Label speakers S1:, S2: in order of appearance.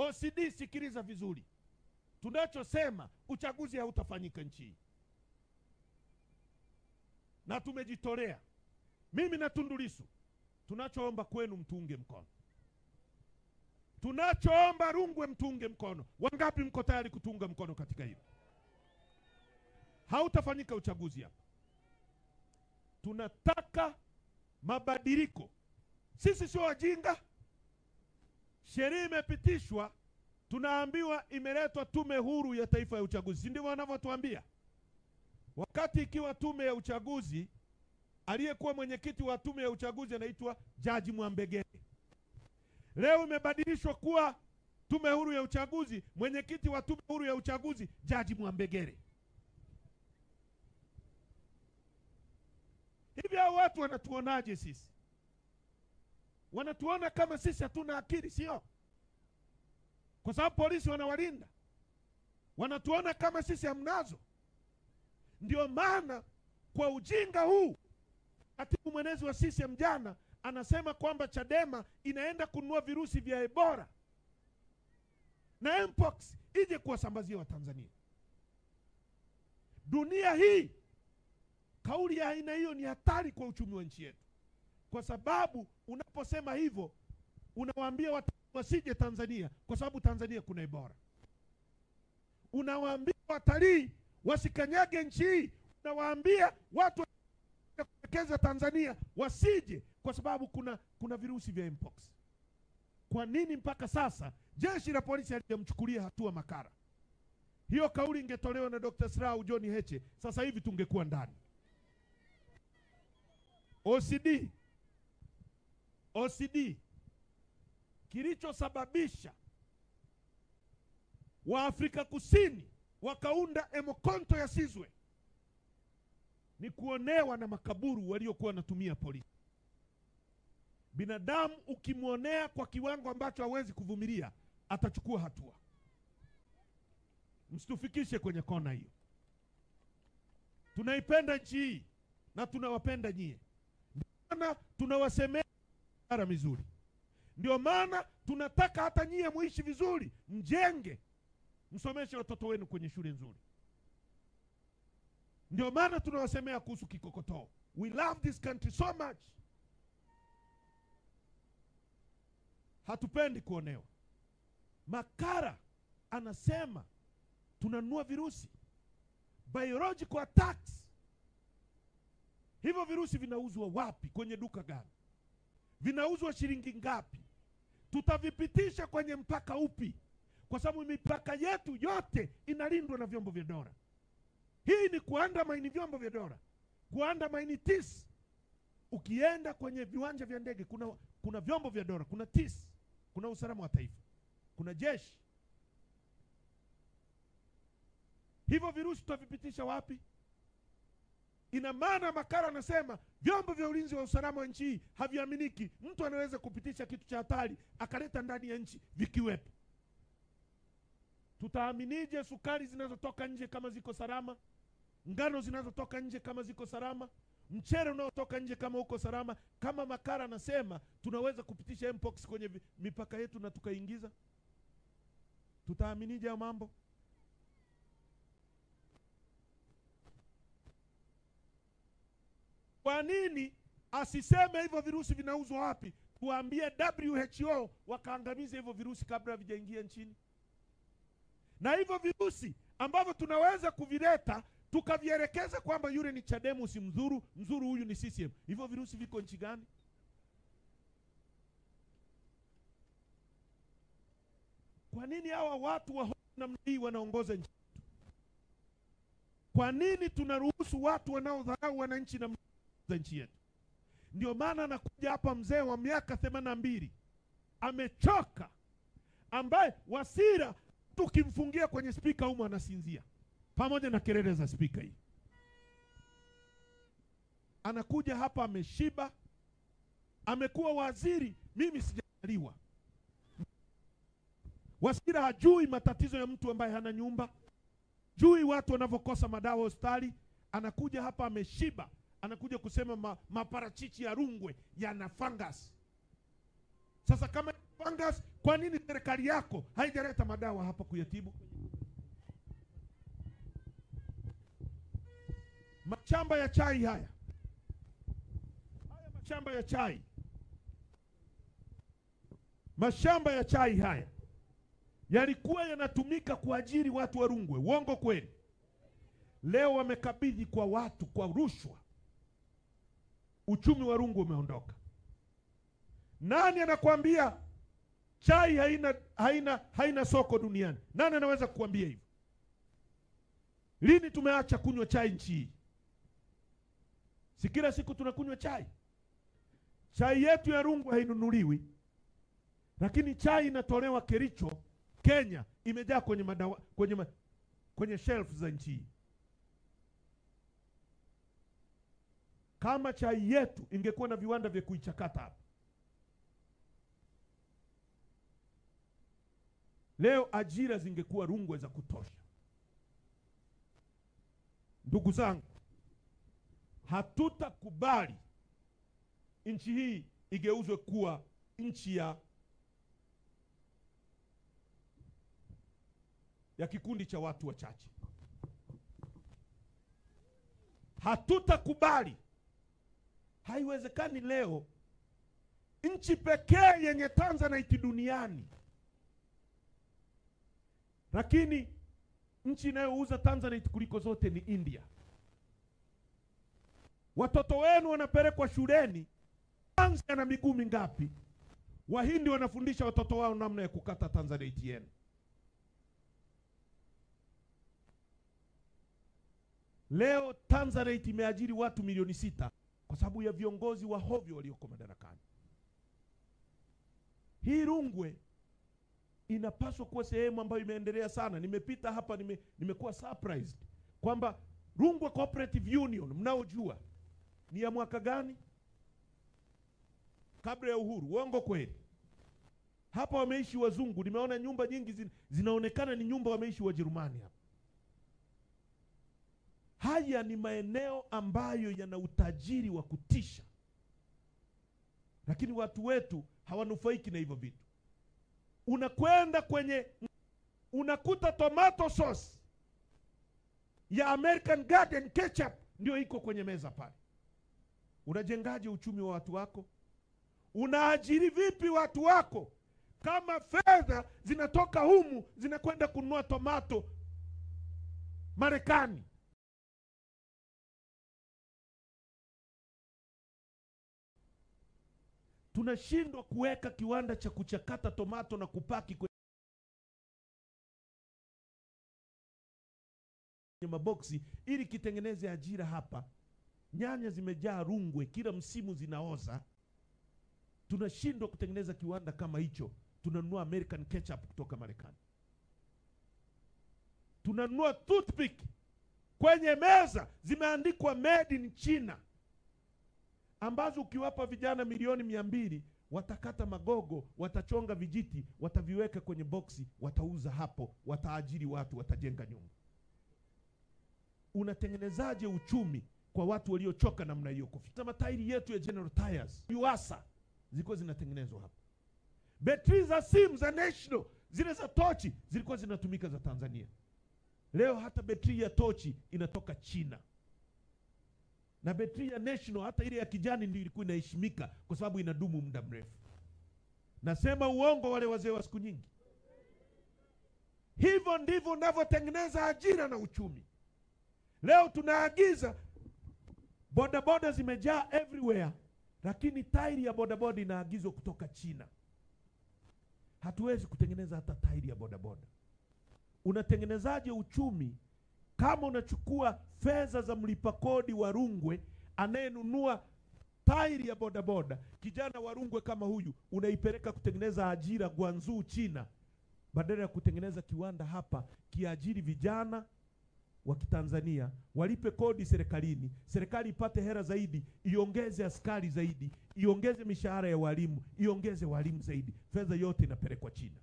S1: OCD, sikiliza vizuri. Tunachosema uchaguzi hautafanyika nchi hii. Na tumejitolea. Mimi na Tundu Lissu tunachoomba kwenu mtuunge mkono. Tunachoomba Rungwe mtuunge mkono. Wangapi mko tayari kutunga mkono katika hilo? Hautafanyika uchaguzi hapa. Tunataka mabadiliko. Sisi sio wajinga. Sheria imepitishwa, tunaambiwa imeletwa Tume Huru ya Taifa ya Uchaguzi. Si ndivyo wanavyotuambia? Wakati ikiwa tume ya uchaguzi, aliyekuwa mwenyekiti wa tume ya uchaguzi anaitwa Jaji Mwambegele. Leo imebadilishwa kuwa Tume Huru ya Uchaguzi, mwenyekiti wa Tume Huru ya Uchaguzi Jaji Mwambegele. Hivi hao watu wanatuonaje sisi? Wanatuona kama sisi hatuna akili, sio? Kwa sababu polisi wanawalinda. Wanatuona kama sisi hamnazo. Ndio maana kwa ujinga huu, katibu mwenezi wa CCM jana anasema kwamba Chadema inaenda kununua virusi vya Ebola na Mpox ije kuwasambazia Watanzania. Dunia hii, kauli ya aina hiyo ni hatari kwa uchumi wa nchi yetu. Kwa sababu unaposema hivyo, unawaambia watu wasije Tanzania kwa sababu Tanzania kuna Ebola. Unawaambia watalii wasikanyage nchi hii. Unawaambia watu kuwekeza Tanzania wasije kwa sababu kuna virusi vya Mpox. Kwa nini mpaka sasa jeshi la polisi halijamchukulia hatua Makara? Hiyo kauli ingetolewa na Dr. Slaa John Heche, sasa hivi tungekuwa ndani. OCD kilichosababisha wa Afrika Kusini wakaunda Emokonto ya Sizwe ni kuonewa na makaburu waliokuwa wanatumia polisi. Binadamu ukimwonea kwa kiwango ambacho hawezi kuvumilia, atachukua hatua. Msitufikishe kwenye kona hiyo. Tunaipenda nchi hii na tunawapenda nyie. Ndio maana tunawasemea mara mizuri. Ndio maana tunataka hata nyie muishi vizuri, mjenge, msomeshe watoto wenu kwenye shule nzuri. Ndio maana tunawasemea kuhusu kikokotoo. We love this country so much. Hatupendi kuonewa. Makara anasema tunanunua virusi, biological attacks. Hivyo virusi vinauzwa wapi? Kwenye duka gani? Vinauzwa shilingi ngapi? Tutavipitisha kwenye mpaka upi? Kwa sababu mipaka yetu yote inalindwa na vyombo vya dola. Hii ni kuandamaini vyombo vya dola, kuandamaini TIS. Ukienda kwenye viwanja vya ndege kuna vyombo vya dola, kuna TIS, kuna usalama wa taifa, kuna jeshi. Hivyo virusi tutavipitisha wapi? Ina maana Makara anasema vyombo vya ulinzi wa usalama wa nchi hii haviaminiki. Mtu anaweza kupitisha kitu cha hatari akaleta ndani ya nchi vikiwepo. Tutaaminije sukari zinazotoka nje kama ziko salama? Ngano zinazotoka nje kama ziko salama? Mchele unaotoka nje kama uko salama? Kama Makara anasema tunaweza kupitisha Mpox kwenye mipaka yetu na tukaingiza, tutaaminije hayo mambo? Kwa nini asiseme hivyo virusi vinauzwa wapi? Tuambie WHO wakaangamize hivyo virusi kabla havijaingia nchini. Na hivyo virusi ambavyo tunaweza kuvileta tukavielekeza kwamba yule ni Chadema usimdhuru, mzuru huyu ni CCM. Hivyo virusi viko nchi gani? Kwa nini hawa watu wa namna hii wanaongoza nchi? Kwa nini tunaruhusu watu wanaodharau wananchi na nchi yetu? Ndio maana anakuja hapa mzee wa miaka 82 amechoka, ambaye Wasira tukimfungia kwenye spika humo anasinzia pamoja na kelele za spika hii. Anakuja hapa ameshiba, amekuwa waziri. Mimi sijaliwa. Wasira hajui matatizo ya mtu ambaye hana nyumba, jui watu wanavyokosa madawa hospitali. Anakuja hapa ameshiba, anakuja kusema maparachichi ya Rungwe yana fungus. Sasa kama fungus, kwa nini serikali yako haijaleta madawa hapa kuyatibu? Mashamba ya chai haya mashamba ya chai haya yalikuwa yanatumika kuajiri watu wa Rungwe. Uongo kweli? Leo wamekabidhi kwa watu kwa rushwa. Uchumi wa Rungwe umeondoka. Nani anakuambia chai haina soko duniani? Nani anaweza kukuambia hivyo? Lini tumeacha kunywa chai nchi hii? Si kila siku tunakunywa chai? Chai yetu ya Rungwe hainunuliwi, lakini chai inatolewa Kericho, Kenya, imejaa kwenye shelf za nchi hii. Kama chai yetu ingekuwa na viwanda vya kuichakata hapa, leo ajira zingekuwa Rungwe za kutosha. Ndugu zangu, hatutakubali nchi hii igeuzwe kuwa nchi ya kikundi cha watu wachache. Hatutakubali. Haiwezekani leo nchi pekee yenye Tanzanite duniani, lakini nchi inayouza Tanzanite kuliko zote ni India. Watoto wenu wanapelekwa shuleni, Tanzania na miguu mingapi? Wahindi wanafundisha watoto wao namna ya kukata Tanzanite yenu. Leo Tanzanite imeajiri watu milioni 6 kwa sababu ya viongozi wa hovyo walioko madarakani. Hii Rungwe inapaswa kuwa sehemu ambayo imeendelea sana. Nimepita hapa, nimekuwa surprised kwamba Rungwe Cooperative Union, mnaojua ni ya mwaka gani? Kabla ya uhuru. Uongo kweli? Hapa wameishi wazungu. Nimeona nyumba nyingi zinaonekana ni nyumba wameishi Wajerumani hapa. Haya ni maeneo ambayo yana utajiri wa kutisha, lakini watu wetu hawanufaiki na hivyo vitu. Unakwenda unakuta tomato sauce ya American Garden ketchup ndio iko kwenye meza pale. Unajengaje uchumi wa watu wako? Unaajiri vipi watu wako kama fedha zinatoka humu zinakwenda kununua tomato Marekani? Tunashindwa kuweka kiwanda cha kuchakata tomato na kupaki kwenye maboksi ili kitengeneze ajira hapa. Nyanya zimejaa Rungwe, kila msimu zinaoza. Tunashindwa kutengeneza kiwanda kama hicho. Tunanunua American ketchup kutoka Marekani. Tunanunua toothpick kwenye meza zimeandikwa made in China, ambazo ukiwapa vijana milioni 200 watakata magogo, watachonga vijiti, wataviweka kwenye boksi, watauza hapo, wataajiri watu, watajenga nyumba. Unatengenezaje uchumi kwa watu waliochoka namna hiyo? Kufita matairi yetu ya General Tires, Yuasa, zilikuwa zinatengenezwa hapa. Betri za simu za National, zile za tochi, zilikuwa zinatumika za Tanzania. Leo hata betri ya tochi inatoka China. Na betri ya National, hata ile ya kijani, ndio ilikuwa inaheshimika kwa sababu inadumu muda mrefu. Nasema uongo wale wazee wa siku nyingi? Hivyo ndivyo unavyotengeneza ajira na uchumi. Leo tunaagiza bodaboda, zimejaa everywhere, lakini tairi ya bodaboda inaagizwa kutoka China. Hatuwezi kutengeneza hata tairi ya bodaboda. Unatengenezaje uchumi kama unachukua fedha za mlipa kodi wa Rungwe anayenunua tairi ya bodaboda, kijana wa Rungwe kama huyu, unaipeleka kutengeneza ajira Guangzhou, China, badala ya kutengeneza kiwanda hapa kiajiri vijana wa Kitanzania, walipe kodi serikalini, serikali ipate hela zaidi, iongeze askari zaidi, iongeze mishahara ya walimu, iongeze walimu zaidi, fedha yote inapelekwa China.